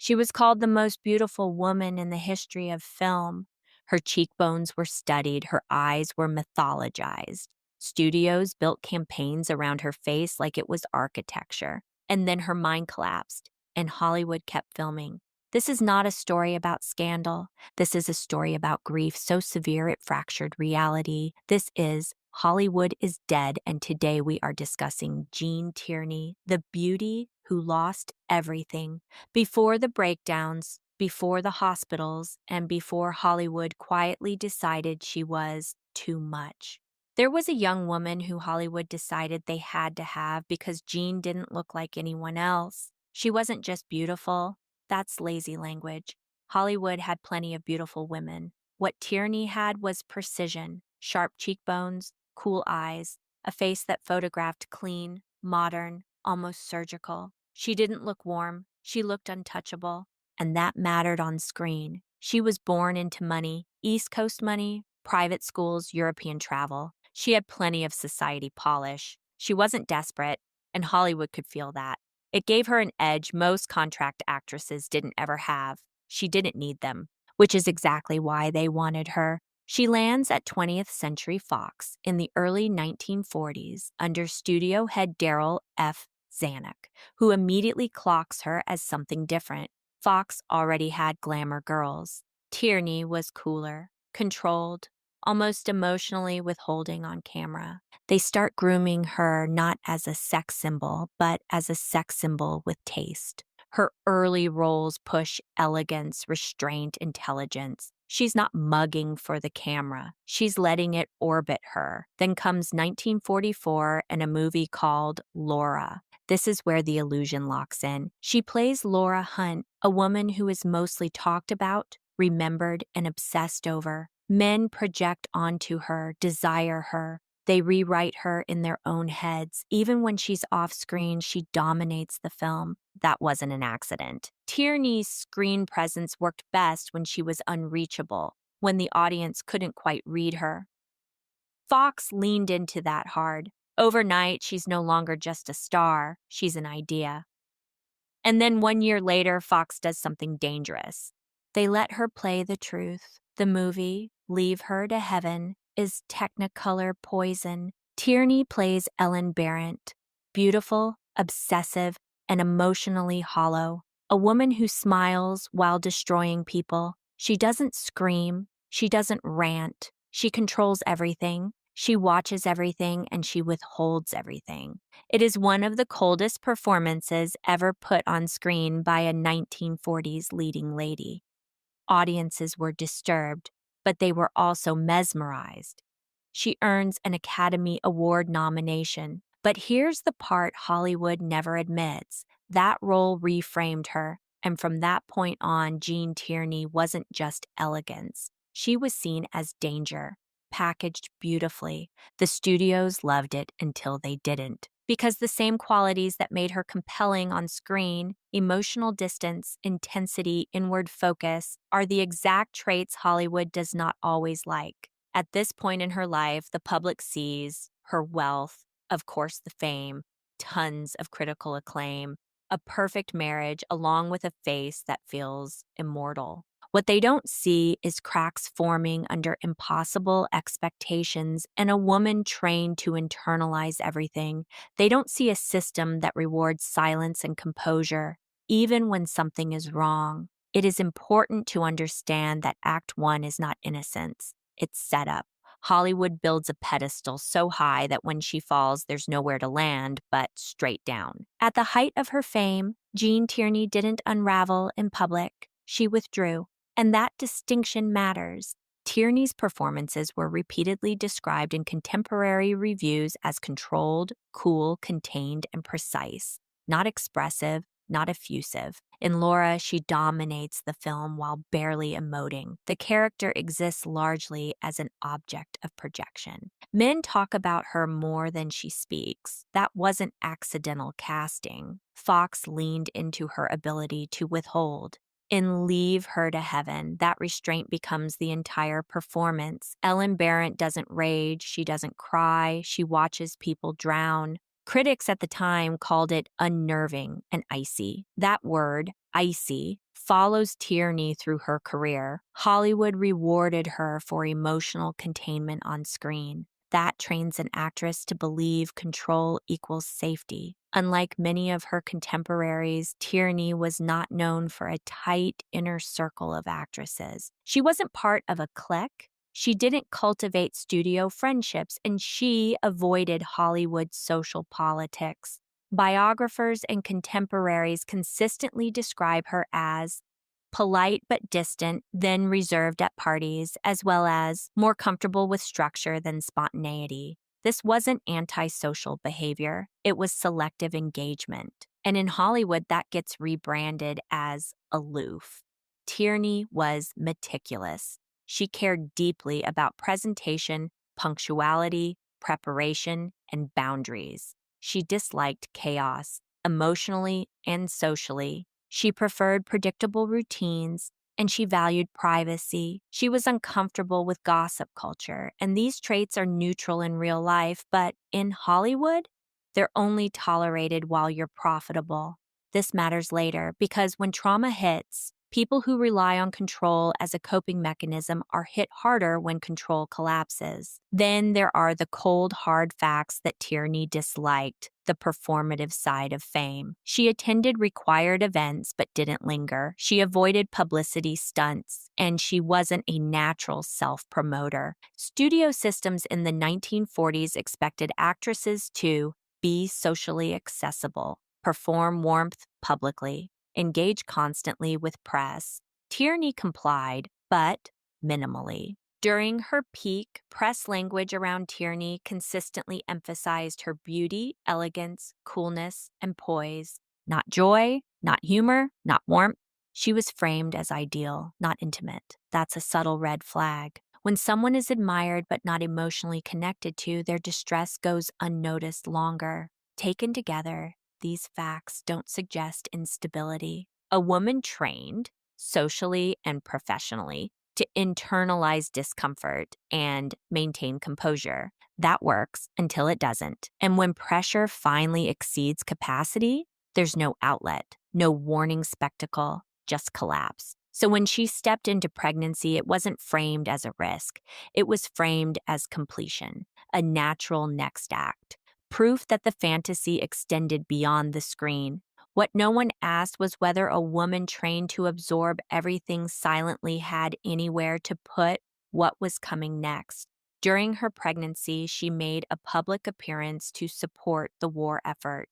She was called the most beautiful woman in the history of film. Her cheekbones were studied, her eyes were mythologized. Studios built campaigns around her face like it was architecture. And then her mind collapsed, and Hollywood kept filming. This is not a story about scandal. This is a story about grief so severe it fractured reality. This is Hollywood is Dead, and today we are discussing Gene Tierney, the beauty who lost everything. Before the breakdowns, before the hospitals, and before Hollywood quietly decided she was too much. There was a young woman who Hollywood decided they had to have because Jean didn't look like anyone else. She wasn't just beautiful. That's lazy language. Hollywood had plenty of beautiful women. What Tierney had was precision, sharp cheekbones, cool eyes, a face that photographed clean, modern, almost surgical. She didn't look warm. She looked untouchable. And that mattered on screen. She was born into money, East Coast money, private schools, European travel. She had plenty of society polish. She wasn't desperate, and Hollywood could feel that. It gave her an edge most contract actresses didn't ever have. She didn't need them, which is exactly why they wanted her. She lands at 20th Century Fox in the early 1940s under studio head Daryl F. Zanuck, who immediately clocks her as something different. Fox already had glamour girls. Tierney was cooler, controlled, almost emotionally withholding on camera. They start grooming her not as a sex symbol, but as a sex symbol with taste. Her early roles push elegance, restraint, intelligence. She's not mugging for the camera. She's letting it orbit her. Then comes 1944 and a movie called Laura. This is where the illusion locks in. She plays Laura Hunt, a woman who is mostly talked about, remembered, and obsessed over. Men project onto her, desire her. They rewrite her in their own heads. Even when she's off screen, she dominates the film. That wasn't an accident. Tierney's screen presence worked best when she was unreachable, when the audience couldn't quite read her. Fox leaned into that hard. Overnight, she's no longer just a star, she's an idea. And then 1 year later, Fox does something dangerous. They let her play the truth. The movie, Leave Her to Heaven, is Technicolor poison. Tierney plays Ellen Barrett, beautiful, obsessive, and emotionally hollow. A woman who smiles while destroying people. She doesn't scream. She doesn't rant. She controls everything. She watches everything, and she withholds everything. It is one of the coldest performances ever put on screen by a 1940s leading lady. Audiences were disturbed, but they were also mesmerized. She earns an Academy Award nomination. But here's the part Hollywood never admits. That role reframed her, and from that point on, Gene Tierney wasn't just elegance. She was seen as danger, packaged beautifully. The studios loved it until they didn't. Because the same qualities that made her compelling on screen, emotional distance, intensity, inward focus, are the exact traits Hollywood does not always like. At this point in her life, the public sees her wealth, of course the fame, tons of critical acclaim, a perfect marriage along with a face that feels immortal. What they don't see is cracks forming under impossible expectations and a woman trained to internalize everything. They don't see a system that rewards silence and composure, even when something is wrong. It is important to understand that Act 1 is not innocence. It's setup. Hollywood builds a pedestal so high that when she falls, there's nowhere to land but straight down. At the height of her fame, Gene Tierney didn't unravel in public. She withdrew. And that distinction matters. Tierney's performances were repeatedly described in contemporary reviews as controlled, cool, contained, and precise. Not expressive, not effusive. In Laura, she dominates the film while barely emoting. The character exists largely as an object of projection. Men talk about her more than she speaks. That wasn't accidental casting. Fox leaned into her ability to withhold. In Leave Her to Heaven, that restraint becomes the entire performance. Ellen Barrett doesn't rage, she doesn't cry, she watches people drown. Critics at the time called it unnerving and icy. That word, icy, follows Tierney through her career. Hollywood rewarded her for emotional containment on screen. That trains an actress to believe control equals safety. Unlike many of her contemporaries, Tierney was not known for a tight inner circle of actresses. She wasn't part of a clique. She didn't cultivate studio friendships, and she avoided Hollywood social politics. Biographers and contemporaries consistently describe her as polite but distant, then reserved at parties, as well as more comfortable with structure than spontaneity. This wasn't antisocial behavior, it was selective engagement. And in Hollywood, that gets rebranded as aloof. Tierney was meticulous. She cared deeply about presentation, punctuality, preparation, and boundaries. She disliked chaos, emotionally and socially. She preferred predictable routines, and she valued privacy. She was uncomfortable with gossip culture, and these traits are neutral in real life, but in Hollywood, they're only tolerated while you're profitable. This matters later because when trauma hits, people who rely on control as a coping mechanism are hit harder when control collapses. Then there are the cold, hard facts that Tierney disliked, the performative side of fame. She attended required events but didn't linger. She avoided publicity stunts, and she wasn't a natural self-promoter. Studio systems in the 1940s expected actresses to be socially accessible, perform warmth publicly, engage constantly with press. Tierney complied, but minimally. During her peak, press language around Tierney consistently emphasized her beauty, elegance, coolness, and poise. Not joy, not humor, not warmth. She was framed as ideal, not intimate. That's a subtle red flag. When someone is admired but not emotionally connected to, their distress goes unnoticed longer. Taken together, these facts don't suggest instability. A woman trained, socially and professionally, to internalize discomfort and maintain composure. That works until it doesn't. And when pressure finally exceeds capacity, there's no outlet, no warning spectacle, just collapse. So when she stepped into pregnancy, it wasn't framed as a risk. It was framed as completion, a natural next act. Proof that the fantasy extended beyond the screen. What no one asked was whether a woman trained to absorb everything silently had anywhere to put what was coming next. During her pregnancy, she made a public appearance to support the war effort,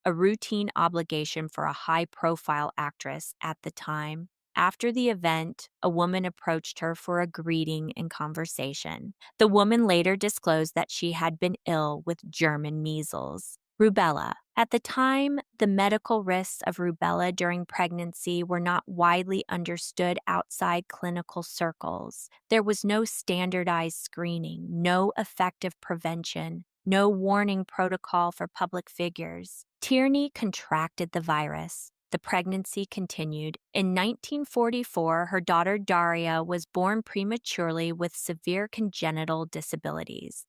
a routine obligation for a high-profile actress at the time. After the event, a woman approached her for a greeting and conversation. The woman later disclosed that she had been ill with German measles, rubella. At the time, the medical risks of rubella during pregnancy were not widely understood outside clinical circles. There was no standardized screening, no effective prevention, no warning protocol for public figures. Tierney contracted the virus. The pregnancy continued. In 1944, her daughter Daria was born prematurely with severe congenital disabilities,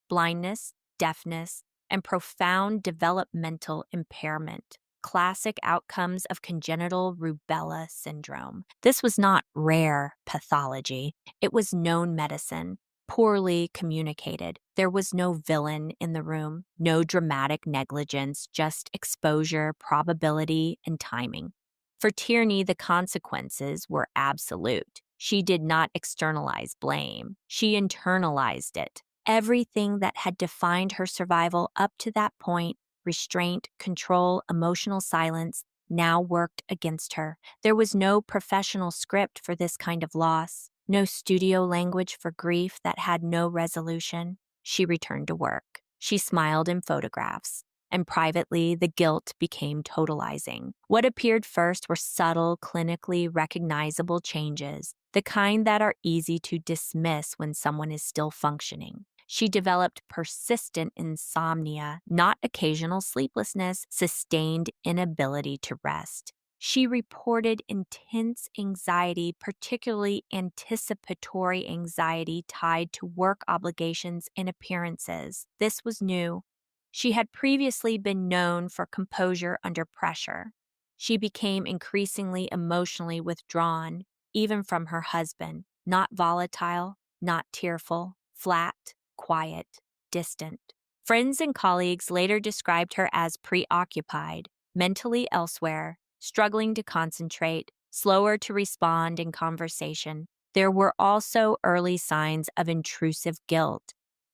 blindness, deafness, and profound developmental impairment, classic outcomes of congenital rubella syndrome. This was not rare pathology. It was known medicine, poorly communicated. There was no villain in the room, no dramatic negligence, just exposure, probability, and timing. For Tierney, the consequences were absolute. She did not externalize blame. She internalized it. Everything that had defined her survival up to that point, restraint, control, emotional silence, now worked against her. There was no professional script for this kind of loss, no studio language for grief that had no resolution. She returned to work. She smiled in photographs, and privately, the guilt became totalizing. What appeared first were subtle, clinically recognizable changes, the kind that are easy to dismiss when someone is still functioning. She developed persistent insomnia, not occasional sleeplessness, sustained inability to rest. She reported intense anxiety, particularly anticipatory anxiety tied to work obligations and appearances. This was new. She had previously been known for composure under pressure. She became increasingly emotionally withdrawn, even from her husband, not volatile, not tearful, flat, quiet, distant. Friends and colleagues later described her as preoccupied, mentally elsewhere, struggling to concentrate, slower to respond in conversation. There were also early signs of intrusive guilt.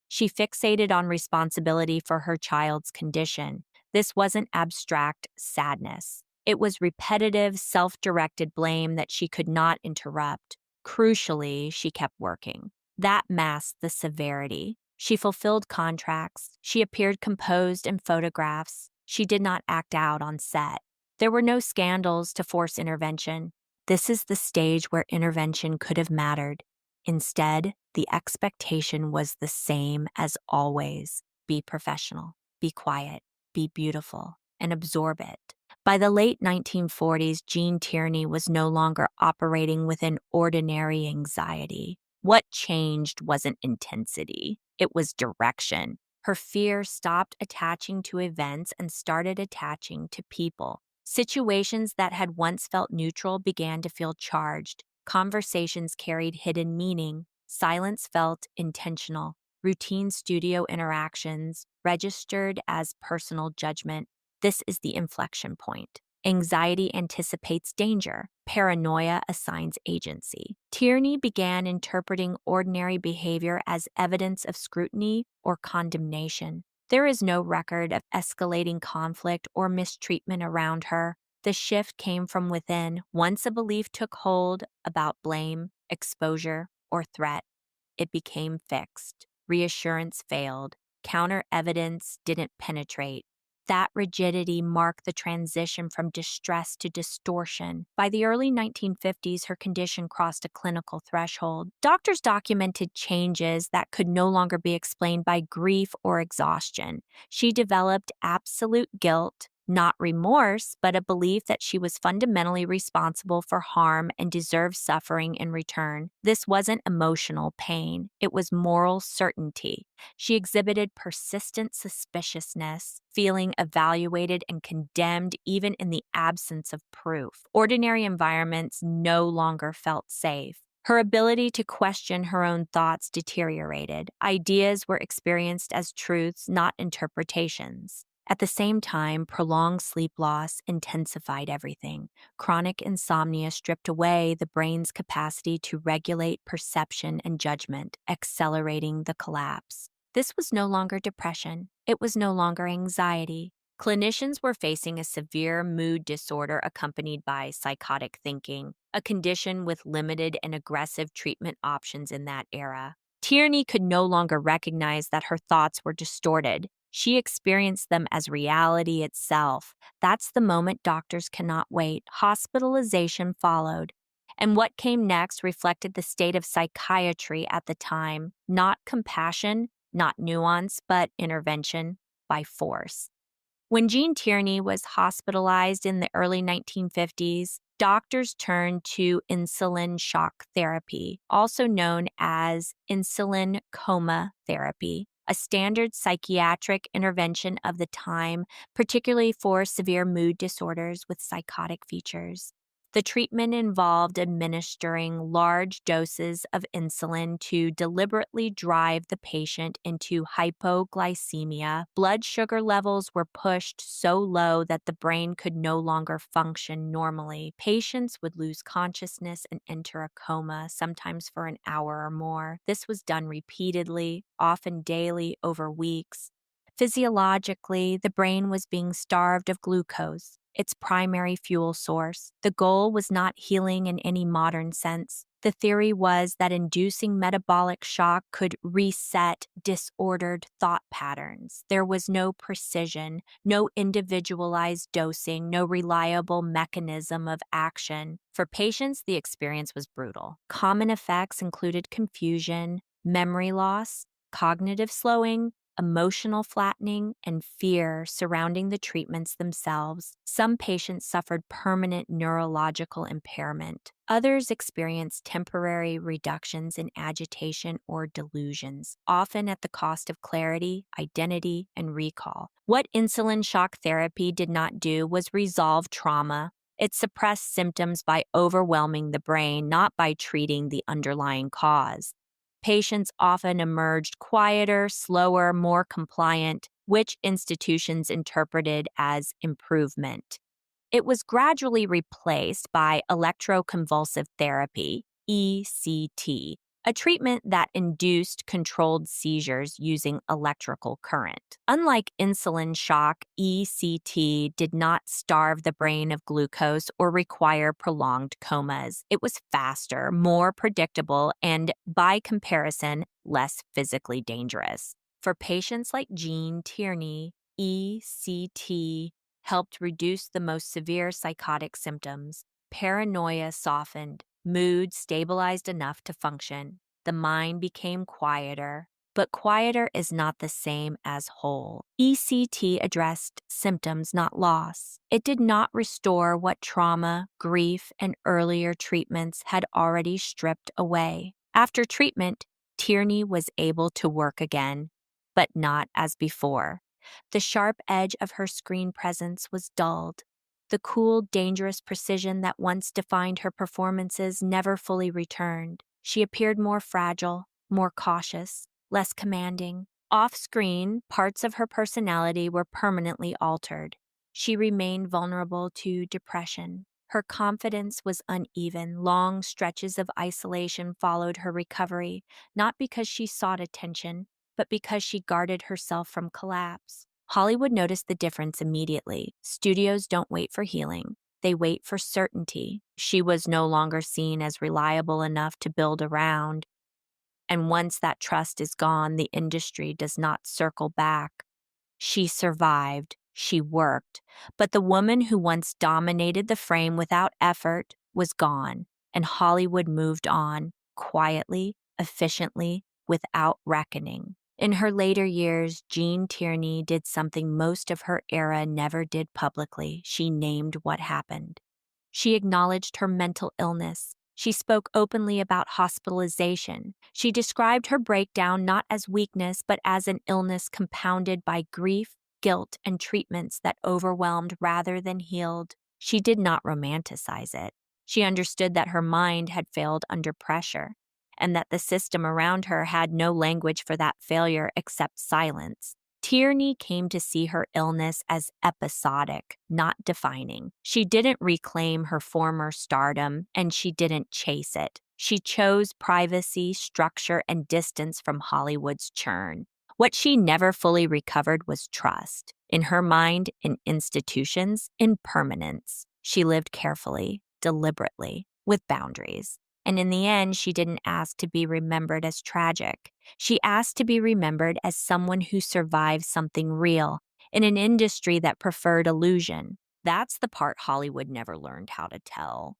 She fixated on responsibility for her child's condition. This wasn't abstract sadness. It was repetitive, self-directed blame that she could not interrupt. Crucially, she kept working. That masked the severity. She fulfilled contracts. She appeared composed in photographs. She did not act out on set. There were no scandals to force intervention. This is the stage where intervention could have mattered. Instead, the expectation was the same as always: be professional, be quiet, be beautiful, and absorb it. By the late 1940s, Gene Tierney was no longer operating with an ordinary anxiety. What changed wasn't intensity, it was direction. Her fear stopped attaching to events and started attaching to people. Situations that had once felt neutral began to feel charged. Conversations carried hidden meaning. Silence felt intentional. Routine studio interactions registered as personal judgment. This is the inflection point. Anxiety anticipates danger. Paranoia assigns agency. Tierney began interpreting ordinary behavior as evidence of scrutiny or condemnation. There is no record of escalating conflict or mistreatment around her. The shift came from within. Once a belief took hold about blame, exposure, or threat, it became fixed. Reassurance failed. Counter evidence didn't penetrate. That rigidity marked the transition from distress to distortion. By the early 1950s, her condition crossed a clinical threshold. Doctors documented changes that could no longer be explained by grief or exhaustion. She developed absolute guilt, not remorse, but a belief that she was fundamentally responsible for harm and deserved suffering in return. This wasn't emotional pain, it was moral certainty. She exhibited persistent suspiciousness, feeling evaluated and condemned even in the absence of proof. Ordinary environments no longer felt safe. Her ability to question her own thoughts deteriorated. Ideas were experienced as truths, not interpretations. At the same time, prolonged sleep loss intensified everything. Chronic insomnia stripped away the brain's capacity to regulate perception and judgment, accelerating the collapse. This was no longer depression. It was no longer anxiety. Clinicians were facing a severe mood disorder accompanied by psychotic thinking, a condition with limited and aggressive treatment options in that era. Tierney could no longer recognize that her thoughts were distorted. She experienced them as reality itself. That's the moment doctors cannot wait. Hospitalization followed. And what came next reflected the state of psychiatry at the time: not compassion, not nuance, but intervention by force. When Gene Tierney was hospitalized in the early 1950s, doctors turned to insulin shock therapy, also known as insulin coma therapy, a standard psychiatric intervention of the time, particularly for severe mood disorders with psychotic features. The treatment involved administering large doses of insulin to deliberately drive the patient into hypoglycemia. Blood sugar levels were pushed so low that the brain could no longer function normally. Patients would lose consciousness and enter a coma, sometimes for an hour or more. This was done repeatedly, often daily, over weeks. Physiologically, the brain was being starved of glucose, its primary fuel source. The goal was not healing in any modern sense. The theory was that inducing metabolic shock could reset disordered thought patterns. There was no precision, no individualized dosing, no reliable mechanism of action. For patients, the experience was brutal. Common effects included confusion, memory loss, cognitive slowing, emotional flattening, and fear surrounding the treatments themselves. Some patients suffered permanent neurological impairment. Others experienced temporary reductions in agitation or delusions, often at the cost of clarity, identity, and recall. What insulin shock therapy did not do was resolve trauma. It suppressed symptoms by overwhelming the brain, not by treating the underlying cause. Patients often emerged quieter, slower, more compliant, which institutions interpreted as improvement. It was gradually replaced by electroconvulsive therapy, ECT, a treatment that induced controlled seizures using electrical current. Unlike insulin shock, ECT did not starve the brain of glucose or require prolonged comas. It was faster, more predictable, and by comparison, less physically dangerous. For patients like Gene Tierney, ECT helped reduce the most severe psychotic symptoms. Paranoia softened, mood stabilized enough to function. The mind became quieter, but quieter is not the same as whole. ECT addressed symptoms, not loss. It did not restore what trauma, grief, and earlier treatments had already stripped away. After treatment, Tierney was able to work again, but not as before. The sharp edge of her screen presence was dulled. The cool, dangerous precision that once defined her performances never fully returned. She appeared more fragile, more cautious, less commanding. Off-screen, parts of her personality were permanently altered. She remained vulnerable to depression. Her confidence was uneven. Long stretches of isolation followed her recovery, not because she sought attention, but because she guarded herself from collapse. Hollywood noticed the difference immediately. Studios don't wait for healing. They wait for certainty. She was no longer seen as reliable enough to build around. And once that trust is gone, the industry does not circle back. She survived. She worked. But the woman who once dominated the frame without effort was gone, and Hollywood moved on, quietly, efficiently, without reckoning. In her later years, Gene Tierney did something most of her era never did publicly. She named what happened. She acknowledged her mental illness. She spoke openly about hospitalization. She described her breakdown not as weakness, but as an illness compounded by grief, guilt, and treatments that overwhelmed rather than healed. She did not romanticize it. She understood that her mind had failed under pressure, and that the system around her had no language for that failure except silence. Tierney came to see her illness as episodic, not defining. She didn't reclaim her former stardom, and she didn't chase it. She chose privacy, structure, and distance from Hollywood's churn. What she never fully recovered was trust. In her mind, in institutions, in permanence. She lived carefully, deliberately, with boundaries. And in the end, she didn't ask to be remembered as tragic. She asked to be remembered as someone who survived something real in an industry that preferred illusion. That's the part Hollywood never learned how to tell.